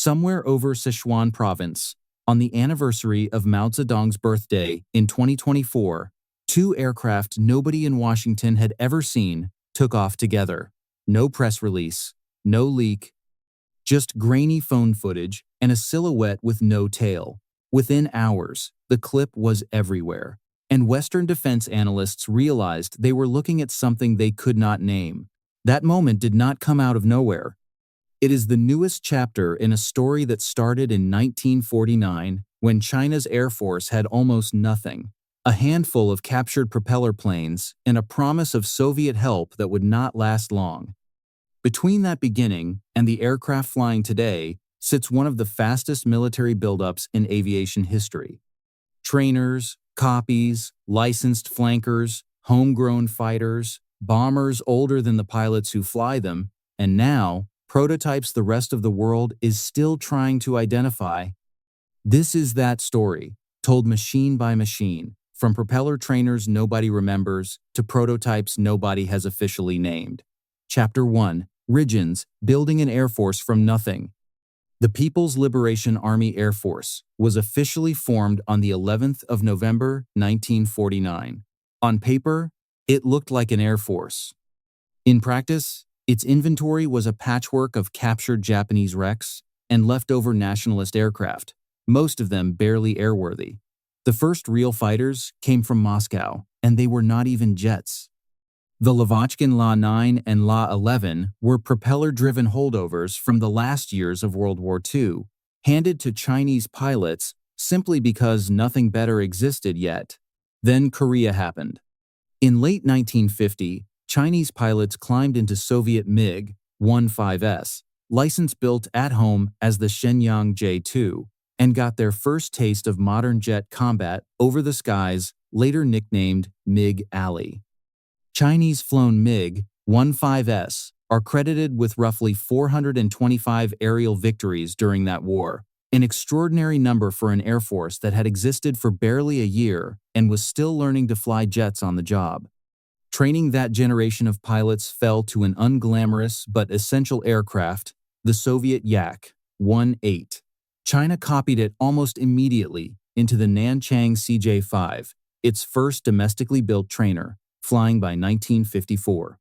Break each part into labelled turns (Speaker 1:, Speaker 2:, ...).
Speaker 1: Somewhere over Sichuan province, on the anniversary of Mao Zedong's birthday in 2024, two aircraft nobody in Washington had ever seen took off together. No press release, no leak, just grainy phone footage and a silhouette with no tail. Within hours, the clip was everywhere, and Western defense analysts realized they were looking at something they could not name. That moment did not come out of nowhere. It is the newest chapter in a story that started in 1949 when China's Air Force had almost nothing, a handful of captured propeller planes, and a promise of Soviet help that would not last long. Between that beginning and the aircraft flying today sits one of the fastest military buildups in aviation history. Trainers, copies, licensed flankers, homegrown fighters, bombers older than the pilots who fly them, and now, prototypes the rest of the world is still trying to identify. This is that story, told machine by machine, from propeller trainers nobody remembers to prototypes nobody has officially named. Chapter 1. Regions, Building an Air Force from Nothing. The People's Liberation Army Air Force was officially formed on the 11th of November, 1949. On paper, it looked like an air force. In practice, its inventory was a patchwork of captured Japanese wrecks and leftover nationalist aircraft, most of them barely airworthy. The first real fighters came from Moscow, and they were not even jets. The Lavochkin La-9 and La-11 were propeller-driven holdovers from the last years of World War II, handed to Chinese pilots simply because nothing better existed yet. Then Korea happened. In late 1950, Chinese pilots climbed into Soviet MiG-15S, license-built at home as the Shenyang J-2, and got their first taste of modern jet combat over the skies, later nicknamed MiG-Alley. Chinese-flown MiG-15S are credited with roughly 425 aerial victories during that war, an extraordinary number for an air force that had existed for barely a year and was still learning to fly jets on the job. Training that generation of pilots fell to an unglamorous but essential aircraft, the Soviet Yak-18. China copied it almost immediately into the Nanchang CJ-5, its first domestically built trainer, flying by 1954.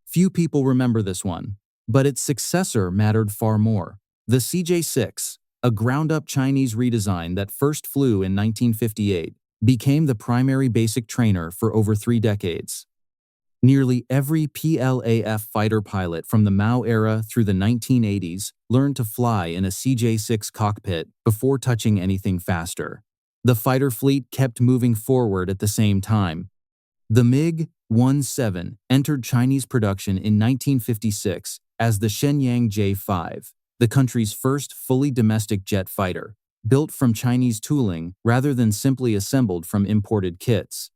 Speaker 1: Few people remember this one, but its successor mattered far more. The CJ-6, a ground-up Chinese redesign that first flew in 1958, became the primary basic trainer for over 3 decades. Nearly every PLAAF fighter pilot from the Mao era through the 1980s learned to fly in a CJ-6 cockpit before touching anything faster. The fighter fleet kept moving forward at the same time. The MiG-17 entered Chinese production in 1956 as the Shenyang J-5, the country's first fully domestic jet fighter, built from Chinese tooling rather than simply assembled from imported kits.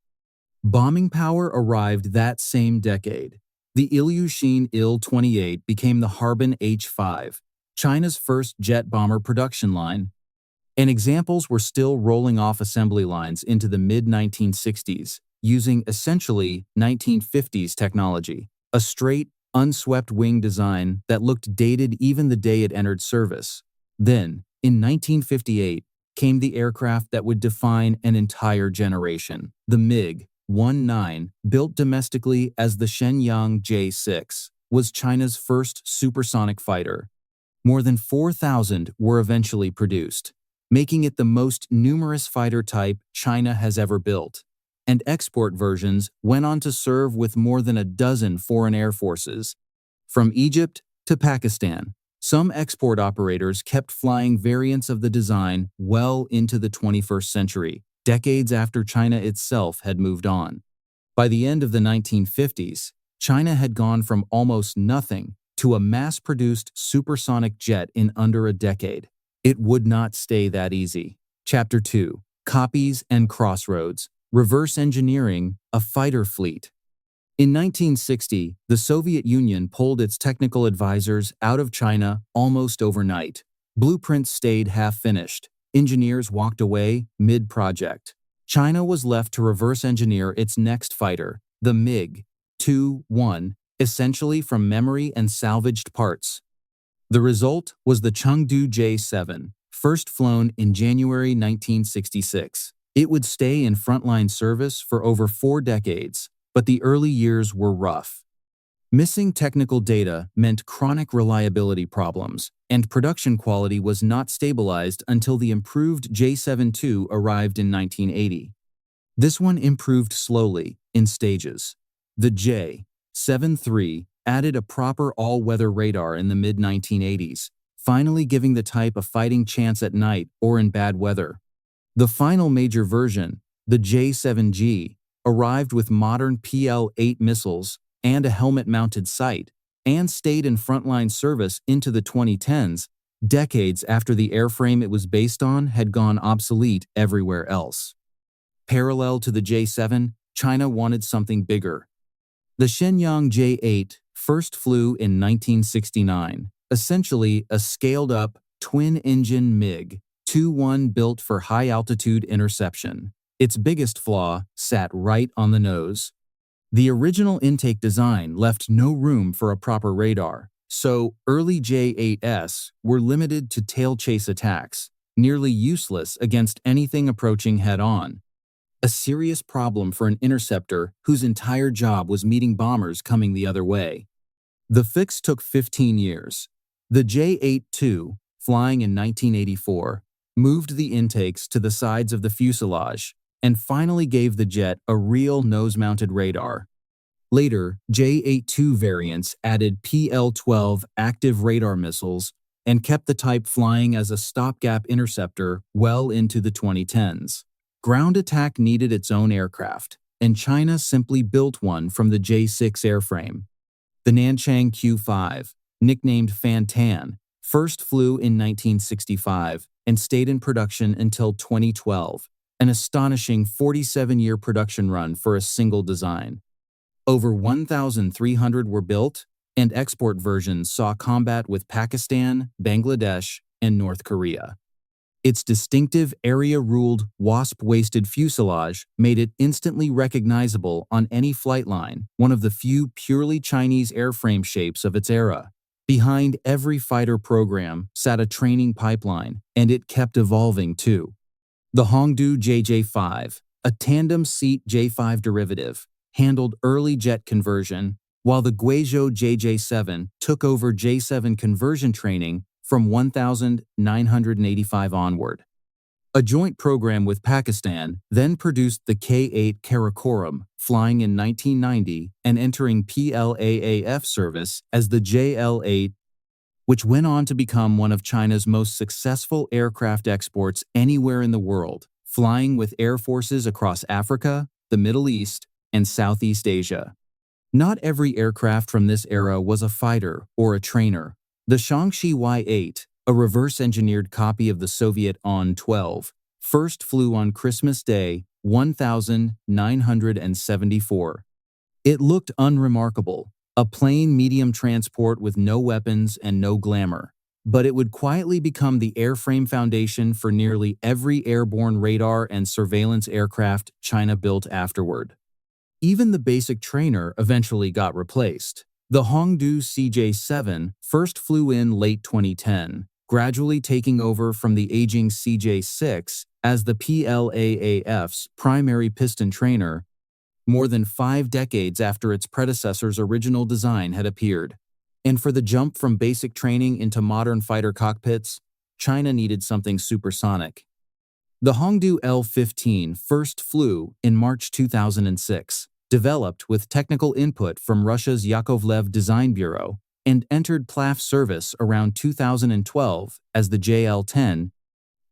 Speaker 1: Bombing power arrived that same decade. The Ilyushin Il-28 became the Harbin H-5, China's first jet bomber production line, and examples were still rolling off assembly lines into the mid-1960s, using essentially 1950s technology, a straight, unswept wing design that looked dated even the day it entered service. Then, in 1958, came the aircraft that would define an entire generation, the MiG-19, built domestically as the Shenyang J-6, was China's first supersonic fighter. More than 4,000 were eventually produced, making it the most numerous fighter type China has ever built. And export versions went on to serve with more than a dozen foreign air forces. From Egypt to Pakistan, some export operators kept flying variants of the design well into the 21st century, decades after China itself had moved on. By the end of the 1950s, China had gone from almost nothing to a mass-produced supersonic jet in under a decade. It would not stay that easy. Chapter 2. Copies and Crossroads. Reverse engineering a fighter fleet. In 1960, the Soviet Union pulled its technical advisors out of China almost overnight. Blueprints stayed half-finished. Engineers walked away mid-project. China was left to reverse engineer its next fighter, the MiG-21, essentially from memory and salvaged parts. The result was the Chengdu J-7, first flown in January 1966. It would stay in frontline service for over 4 decades, but the early years were rough. Missing technical data meant chronic reliability problems, and production quality was not stabilized until the improved J-72 arrived in 1980. This one improved slowly, in stages. The J-73 added a proper all-weather radar in the mid-1980s, finally giving the type a fighting chance at night or in bad weather. The final major version, the J-7G, arrived with modern PL-8 missiles and a helmet-mounted sight, and stayed in frontline service into the 2010s, decades after the airframe it was based on had gone obsolete everywhere else. Parallel to the J-7, China wanted something bigger. The Shenyang J-8 first flew in 1969, essentially a scaled-up, twin-engine MiG-21 built for high-altitude interception. Its biggest flaw sat right on the nose. The original intake design left no room for a proper radar, so early J-8s were limited to tail-chase attacks, nearly useless against anything approaching head-on. A serious problem for an interceptor whose entire job was meeting bombers coming the other way. The fix took 15 years. The J-8-2, flying in 1984, moved the intakes to the sides of the fuselage and finally gave the jet a real nose-mounted radar. Later, J-8-2 variants added PL-12 active radar missiles and kept the type flying as a stopgap interceptor well into the 2010s. Ground attack needed its own aircraft, and China simply built one from the J-6 airframe. The Nanchang Q-5, nicknamed Fan-Tan, first flew in 1965 and stayed in production until 2012, an astonishing 47-year production run for a single design. Over 1,300 were built, and export versions saw combat with Pakistan, Bangladesh, and North Korea. Its distinctive area-ruled, wasp-waisted fuselage made it instantly recognizable on any flight line, one of the few purely Chinese airframe shapes of its era. Behind every fighter program sat a training pipeline, and it kept evolving too. The Hongdu JJ-5, a tandem-seat J-5 derivative, handled early jet conversion, while the Guizhou JJ-7 took over J-7 conversion training from 1985 onward. A joint program with Pakistan then produced the K-8 Karakoram, flying in 1990 and entering PLAAF service as the JL-8, which went on to become one of China's most successful aircraft exports anywhere in the world, flying with air forces across Africa, the Middle East, and Southeast Asia. Not every aircraft from this era was a fighter or a trainer. The Shaanxi Y-8, a reverse-engineered copy of the Soviet An-12, first flew on Christmas Day, 1974. It looked unremarkable, a plain medium transport with no weapons and no glamour, but it would quietly become the airframe foundation for nearly every airborne radar and surveillance aircraft China built afterward. Even the basic trainer eventually got replaced. The Hongdu CJ-7 first flew in late 2010, gradually taking over from the aging CJ-6 as the PLAAF's primary piston trainer, more than 5 decades after its predecessor's original design had appeared. And for the jump from basic training into modern fighter cockpits, China needed something supersonic. The Hongdu L-15 first flew in March 2006, developed with technical input from Russia's Yakovlev Design Bureau, and entered PLAAF service around 2012 as the JL-10,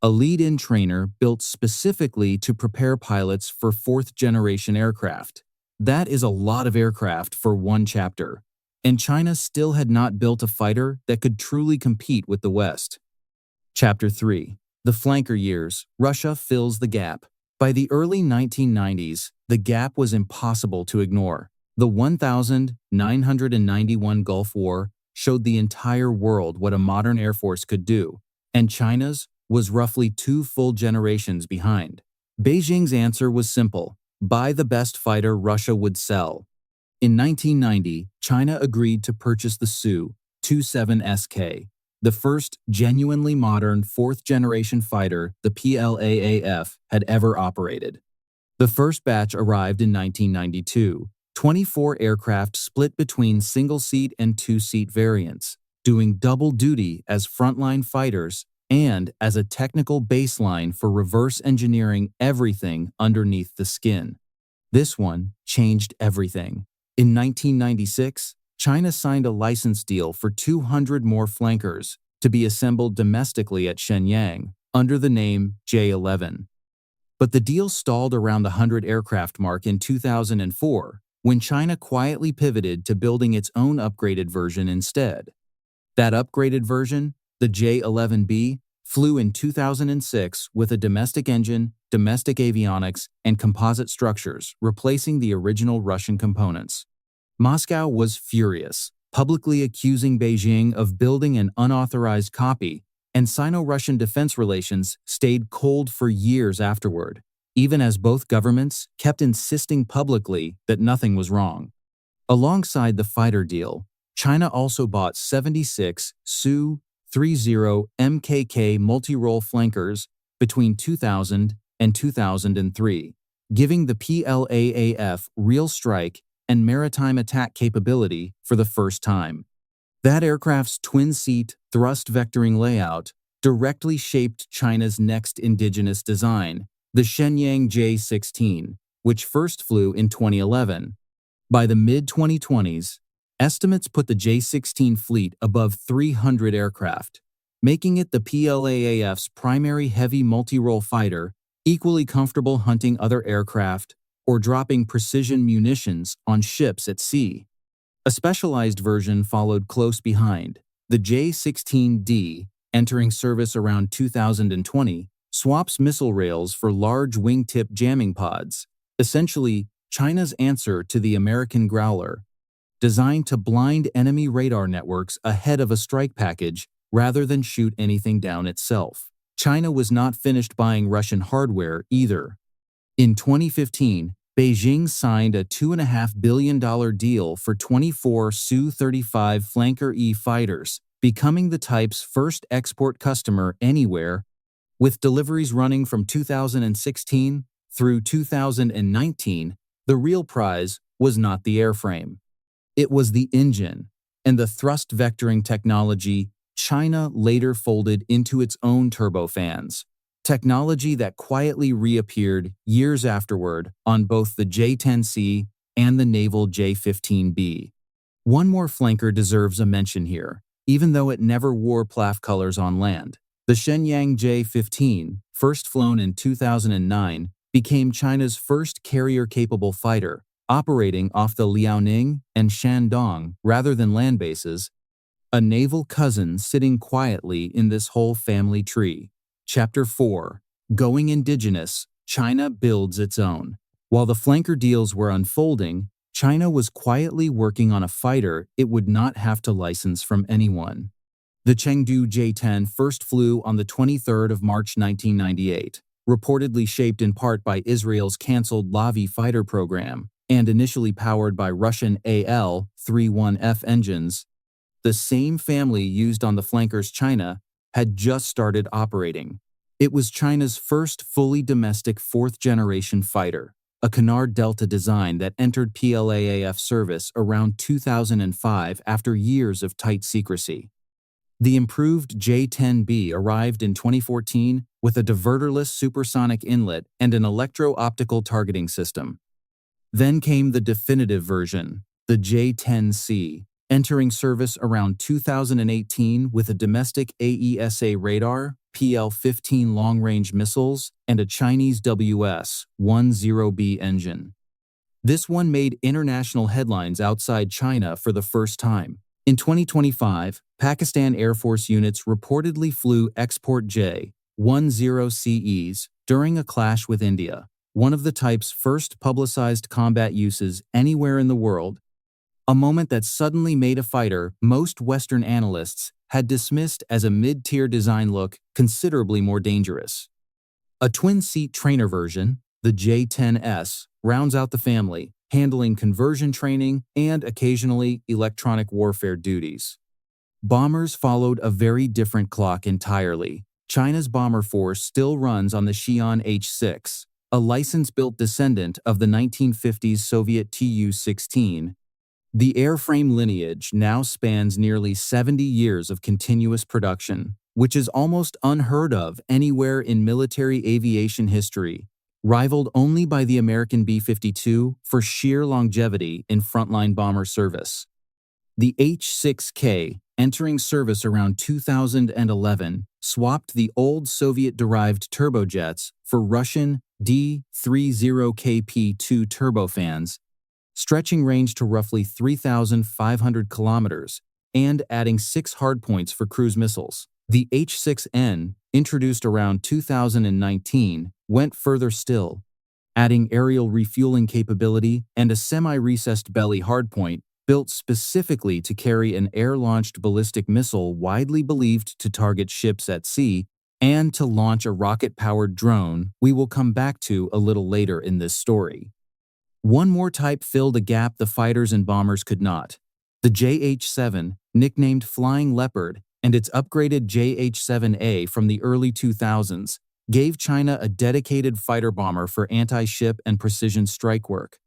Speaker 1: a lead-in trainer built specifically to prepare pilots for fourth-generation aircraft. That is a lot of aircraft for one chapter, and China still had not built a fighter that could truly compete with the West. Chapter 3. The flanker years, Russia fills the gap. By the early 1990s, the gap was impossible to ignore. The 1991 Gulf War showed the entire world what a modern air force could do, and China's was roughly 2 full generations behind. Beijing's answer was simple: buy the best fighter Russia would sell. In 1990, China agreed to purchase the Su-27 SK, the first genuinely modern fourth-generation fighter the PLAAF had ever operated. The first batch arrived in 1992, 24 aircraft split between single-seat and two-seat variants, doing double duty as frontline fighters and as a technical baseline for reverse engineering everything underneath the skin. This one changed everything. In 1996, China signed a license deal for 200 more flankers to be assembled domestically at Shenyang under the name J-11. But the deal stalled around the 100 aircraft mark in 2004, when China quietly pivoted to building its own upgraded version instead. That upgraded version, the J-11B, flew in 2006 with a domestic engine, domestic avionics, and composite structures, replacing the original Russian components. Moscow was furious, publicly accusing Beijing of building an unauthorized copy, and Sino-Russian defense relations stayed cold for years afterward, even as both governments kept insisting publicly that nothing was wrong. Alongside the fighter deal, China also bought 76 Su-30 MKK multi-role flankers between 2000 and 2003, giving the PLAAF real strike and maritime attack capability for the first time. That aircraft's twin-seat, thrust-vectoring layout directly shaped China's next indigenous design, the Shenyang J-16, which first flew in 2011. By the mid-2020s, estimates put the J-16 fleet above 300 aircraft, making it the PLAAF's primary heavy multi-role fighter, equally comfortable hunting other aircraft or dropping precision munitions on ships at sea. A specialized version followed close behind. The J-16D, entering service around 2020, swaps missile rails for large wingtip jamming pods, essentially China's answer to the American Growler, designed to blind enemy radar networks ahead of a strike package rather than shoot anything down itself. China was not finished buying Russian hardware either. In 2015, Beijing signed a $2.5 billion deal for 24 Su-35 Flanker E fighters, becoming the type's first export customer anywhere, with deliveries running from 2016 through 2019. The real prize was not the airframe. It was the engine and the thrust vectoring technology China later folded into its own turbofans. Technology that quietly reappeared years afterward on both the J-10C and the naval J-15B. One more flanker deserves a mention here, even though it never wore PLAAF colors on land. The Shenyang J-15, first flown in 2009, became China's first carrier-capable fighter, operating off the Liaoning and Shandong rather than land bases, a naval cousin sitting quietly in this whole family tree. Chapter 4. Going Indigenous, China Builds Its Own. While the flanker deals were unfolding, China was quietly working on a fighter it would not have to license from anyone. The Chengdu J-10 first flew on the 23rd of March 1998, reportedly shaped in part by Israel's cancelled Lavi fighter program, and initially powered by Russian AL-31F engines. The same family used on the flankers China had just started operating. It was China's first fully domestic fourth-generation fighter, a Canard Delta design that entered PLAAF service around 2005 after years of tight secrecy. The improved J-10B arrived in 2014 with a diverterless supersonic inlet and an electro-optical targeting system. Then came the definitive version, the J-10C, entering service around 2018 with a domestic AESA radar, PL-15 long-range missiles, and a Chinese WS-10B engine. This one made international headlines outside China for the first time. In 2025, Pakistan Air Force units reportedly flew export J-10CEs during a clash with India, one of the type's first publicized combat uses anywhere in the world, a moment that suddenly made a fighter most Western analysts had dismissed as a mid-tier design look considerably more dangerous. A twin-seat trainer version, the J-10S, rounds out the family, handling conversion training and occasionally electronic warfare duties. Bombers followed a very different clock entirely. China's bomber force still runs on the Xi'an H-6, a license-built descendant of the 1950s Soviet Tu-16. The airframe lineage now spans nearly 70 years of continuous production, which is almost unheard of anywhere in military aviation history, rivaled only by the American B-52 for sheer longevity in frontline bomber service. The H-6K, entering service around 2011, swapped the old Soviet-derived turbojets for Russian D-30KP-2 turbofans, stretching range to roughly 3,500 kilometers and adding 6 hardpoints for cruise missiles. The H-6N, introduced around 2019, went further still, adding aerial refueling capability and a semi-recessed belly hardpoint built specifically to carry an air-launched ballistic missile widely believed to target ships at sea and to launch a rocket-powered drone we will come back to a little later in this story. One more type filled a gap the fighters and bombers could not. The JH-7, nicknamed Flying Leopard, and its upgraded JH-7A from the early 2000s, gave China a dedicated fighter bomber for anti-ship and precision strike work,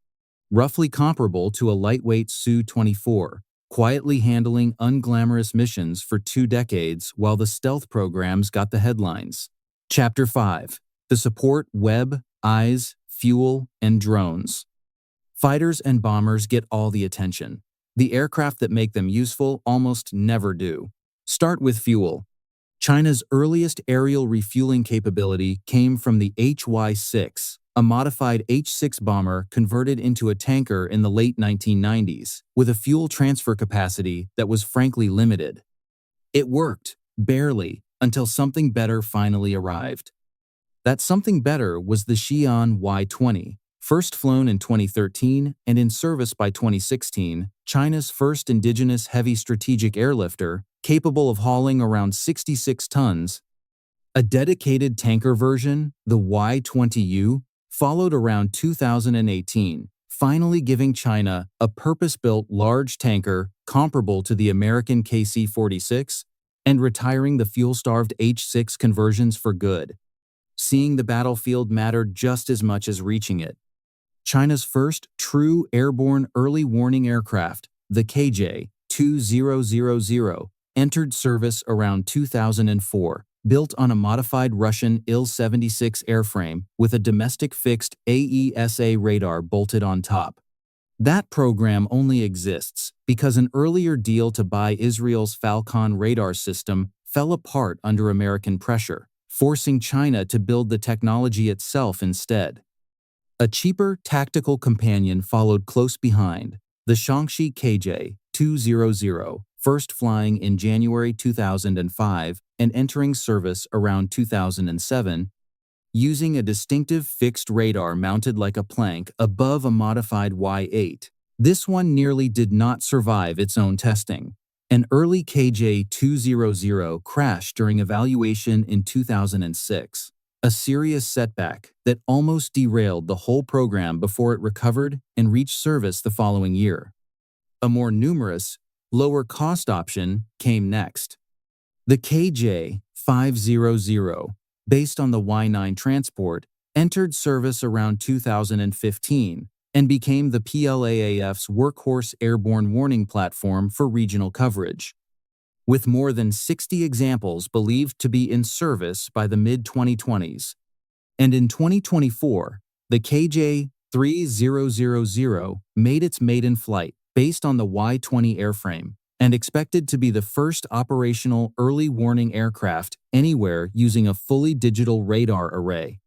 Speaker 1: roughly comparable to a lightweight Su-24, quietly handling unglamorous missions for 2 decades while the stealth programs got the headlines. Chapter 5. The Support Web, Eyes, Fuel, and Drones. Fighters and bombers get all the attention. The aircraft that make them useful almost never do. Start with fuel. China's earliest aerial refueling capability came from the HY-6, a modified H-6 bomber converted into a tanker in the late 1990s, with a fuel transfer capacity that was frankly limited. It worked, barely, until something better finally arrived. That something better was the Xi'an Y-20, first flown in 2013 and in service by 2016, China's first indigenous heavy strategic airlifter, capable of hauling around 66 tons. A dedicated tanker version, the Y-20U, followed around 2018, finally giving China a purpose-built large tanker comparable to the American KC-46 and retiring the fuel-starved H-6 conversions for good. Seeing the battlefield mattered just as much as reaching it. China's first true airborne early warning aircraft, the KJ-2000, entered service around 2004. Built on a modified Russian Il-76 airframe with a domestic fixed AESA radar bolted on top. That program only exists because an earlier deal to buy Israel's Falcon radar system fell apart under American pressure, forcing China to build the technology itself instead. A cheaper tactical companion followed close behind, the Shaanxi KJ-200, first flying in January 2005 and entering service around 2007, using a distinctive fixed radar mounted like a plank above a modified Y-8. This one nearly did not survive its own testing. An early KJ-200 crashed during evaluation in 2006, a serious setback that almost derailed the whole program before it recovered and reached service the following year. A more numerous, lower-cost option came next. The KJ-500, based on the Y-9 transport, entered service around 2015 and became the PLAAF's workhorse airborne warning platform for regional coverage. With more than 60 examples believed to be in service by the mid-2020s. And in 2024, the KJ-3000 made its maiden flight based on the Y-20 airframe and expected to be the first operational early warning aircraft anywhere using a fully digital radar array.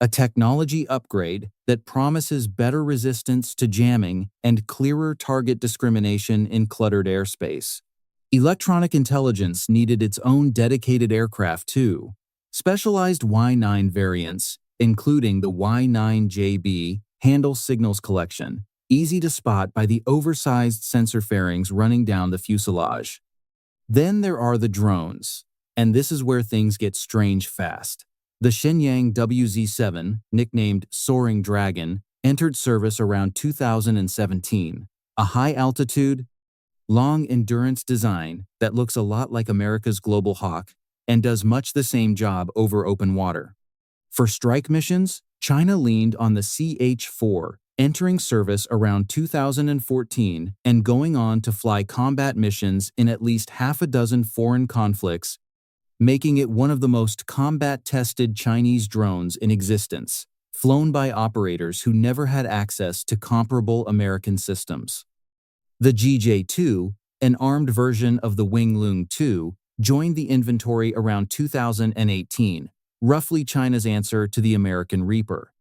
Speaker 1: A technology upgrade that promises better resistance to jamming and clearer target discrimination in cluttered airspace. Electronic intelligence needed its own dedicated aircraft too. Specialized Y-9 variants, including the Y-9JB, handle signals collection, easy to spot by the oversized sensor fairings running down the fuselage. Then there are the drones, and this is where things get strange fast. The Shenyang WZ-7, nicknamed Soaring Dragon, entered service around 2017, a high-altitude, long-endurance design that looks a lot like America's Global Hawk and does much the same job over open water. For strike missions, China leaned on the CH-4, entering service around 2014 and going on to fly combat missions in at least half a dozen foreign conflicts, making it one of the most combat-tested Chinese drones in existence, flown by operators who never had access to comparable American systems. The GJ-2, an armed version of the Winglong-2, joined the inventory around 2018, roughly China's answer to the American Reaper.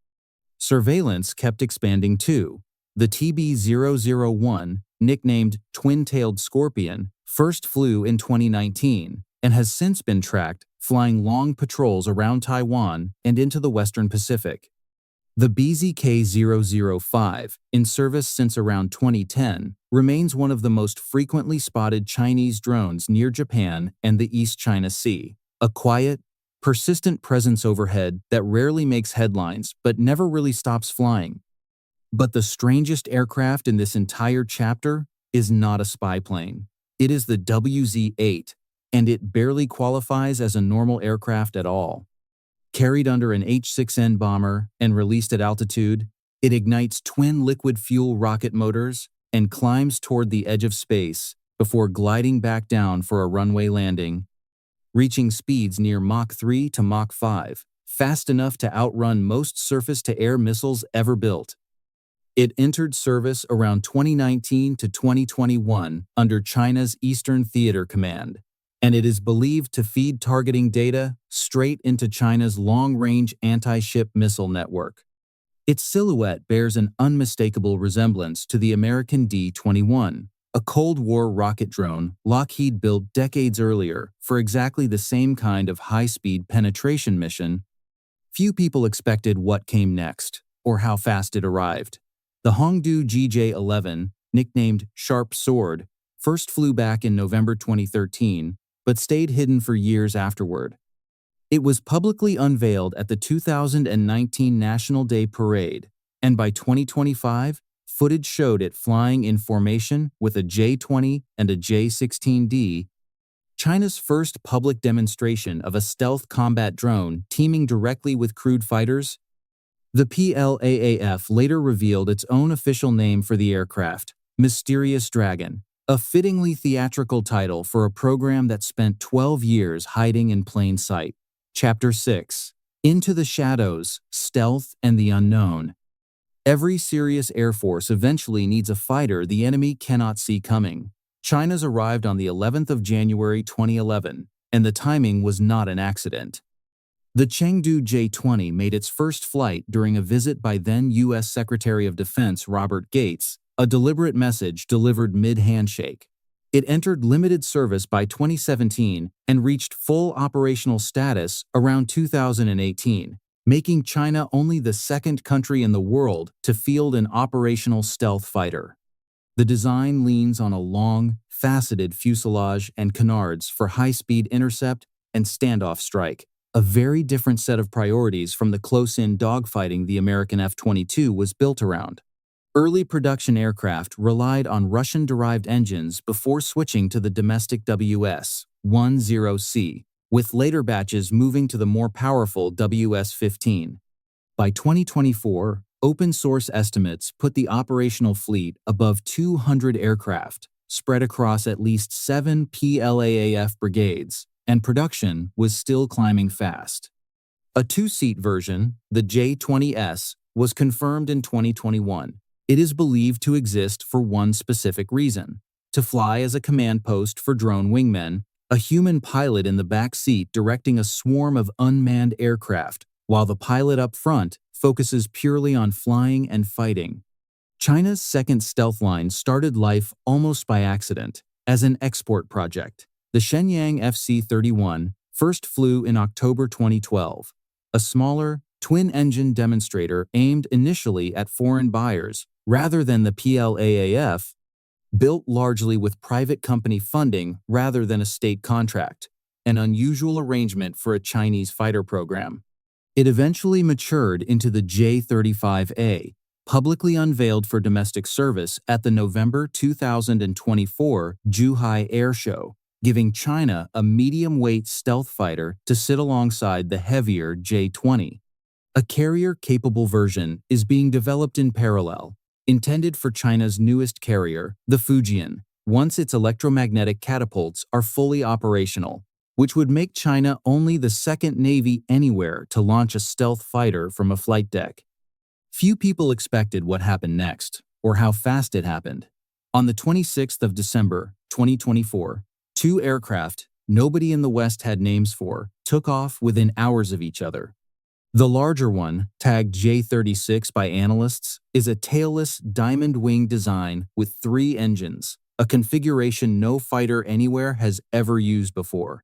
Speaker 1: Surveillance kept expanding too. The TB-001, nicknamed Twin-Tailed Scorpion, first flew in 2019 and has since been tracked, flying long patrols around Taiwan and into the Western Pacific. The BZK-005, in service since around 2010, remains one of the most frequently spotted Chinese drones near Japan and the East China Sea, a quiet, persistent presence overhead that rarely makes headlines but never really stops flying. But the strangest aircraft in this entire chapter is not a spy plane. It is the WZ-8, and it barely qualifies as a normal aircraft at all. Carried under an H-6N bomber and released at altitude, it ignites twin liquid fuel rocket motors and climbs toward the edge of space before gliding back down for a runway landing, reaching speeds near Mach 3 to Mach 5, fast enough to outrun most surface-to-air missiles ever built. It entered service around 2019 to 2021 under China's Eastern Theater Command, and it is believed to feed targeting data straight into China's long-range anti-ship missile network. Its silhouette bears an unmistakable resemblance to the American D-21, a Cold War rocket drone Lockheed built decades earlier for exactly the same kind of high-speed penetration mission. Few people expected what came next, or how fast it arrived. The Hongdu GJ-11, nicknamed Sharp Sword, first flew back in November 2013, but stayed hidden for years afterward. It was publicly unveiled at the 2019 National Day Parade, and by 2025, footage showed it flying in formation with a J-20 and a J-16D, China's first public demonstration of a stealth combat drone teaming directly with crewed fighters. The PLAAF later revealed its own official name for the aircraft, Mysterious Dragon, a fittingly theatrical title for a program that spent 12 years hiding in plain sight. Chapter 6. Into the Shadows, Stealth and the Unknown. Every serious air force eventually needs a fighter the enemy cannot see coming. China's arrived on the 11th of January 2011, and the timing was not an accident. The Chengdu J-20 made its first flight during a visit by then U.S. Secretary of Defense Robert Gates, a deliberate message delivered mid-handshake. It entered limited service by 2017 and reached full operational status around 2018, making China only the second country in the world to field an operational stealth fighter. The design leans on a long, faceted fuselage and canards for high-speed intercept and standoff strike, a very different set of priorities from the close-in dogfighting the American F-22 was built around. Early production aircraft relied on Russian-derived engines before switching to the domestic WS-10C, with later batches moving to the more powerful WS-15. By 2024, open-source estimates put the operational fleet above 200 aircraft, spread across at least 7 PLAAF brigades, and production was still climbing fast. A two-seat version, the J-20S, was confirmed in 2021. It is believed to exist for one specific reason: to fly as a command post for drone wingmen, a human pilot in the back seat directing a swarm of unmanned aircraft, while the pilot up front focuses purely on flying and fighting. China's second stealth line started life almost by accident, as an export project. The Shenyang FC-31 first flew in October 2012, a smaller, twin-engine demonstrator aimed initially at foreign buyers rather than the PLAAF, built largely with private company funding rather than a state contract, an unusual arrangement for a Chinese fighter program. It eventually matured into the J-35A, publicly unveiled for domestic service at the November 2024 Zhuhai Air Show, giving China a medium-weight stealth fighter to sit alongside the heavier J-20. A carrier-capable version is being developed in parallel, intended for China's newest carrier, the Fujian, once its electromagnetic catapults are fully operational, which would make China only the second navy anywhere to launch a stealth fighter from a flight deck. Few people expected what happened next, or how fast it happened. On the 26th of December, 2024, two aircraft nobody in the West had names for took off within hours of each other. The larger one, tagged J-36 by analysts, is a tailless diamond wing design with 3 engines, a configuration no fighter anywhere has ever used before.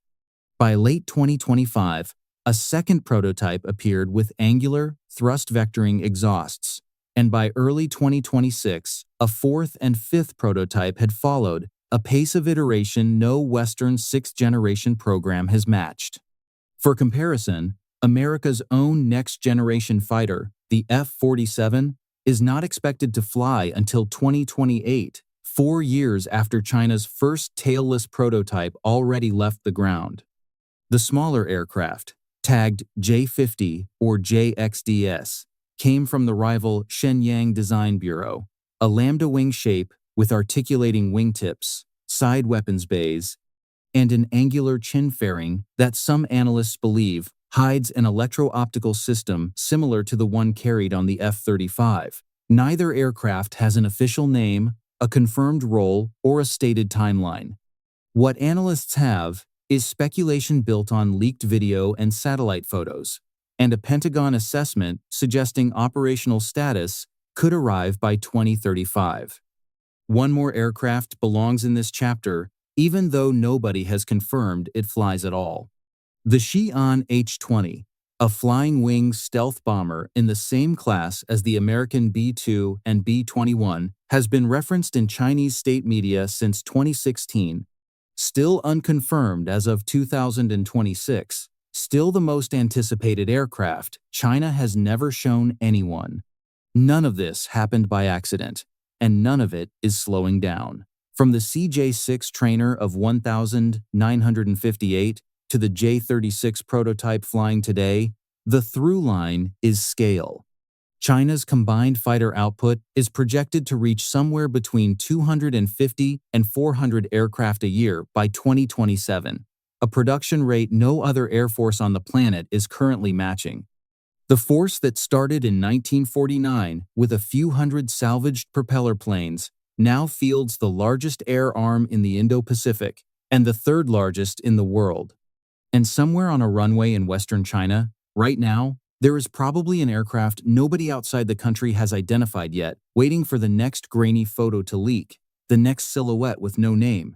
Speaker 1: By late 2025, a second prototype appeared with angular, thrust-vectoring exhausts, and by early 2026, a fourth and fifth prototype had followed, a pace of iteration no Western sixth-generation program has matched. For comparison, America's own next-generation fighter, the F-47, is not expected to fly until 2028, 4 years after China's first tailless prototype already left the ground. The smaller aircraft, tagged J-50 or JXDS, came from the rival Shenyang Design Bureau, a lambda wing shape with articulating wingtips, side weapons bays, and an angular chin fairing that some analysts believe hides an electro-optical system similar to the one carried on the F-35. Neither aircraft has an official name, a confirmed role, or a stated timeline. What analysts have is speculation built on leaked video and satellite photos, and a Pentagon assessment suggesting operational status could arrive by 2035. One more aircraft belongs in this chapter, even though nobody has confirmed it flies at all. The Xi'an H-20, a flying-wing stealth bomber in the same class as the American B-2 and B-21, has been referenced in Chinese state media since 2016. Still unconfirmed as of 2026, still the most anticipated aircraft, China has never shown anyone. None of this happened by accident, and none of it is slowing down. From the CJ-6 trainer of 1958 to the J-36 prototype flying today, the through line is scale. China's combined fighter output is projected to reach somewhere between 250 and 400 aircraft a year by 2027, a production rate no other air force on the planet is currently matching. The force that started in 1949 with a few hundred salvaged propeller planes now fields the largest air arm in the Indo-Pacific and the third largest in the world. And somewhere on a runway in Western China, right now, there is probably an aircraft nobody outside the country has identified yet, waiting for the next grainy photo to leak, the next silhouette with no name,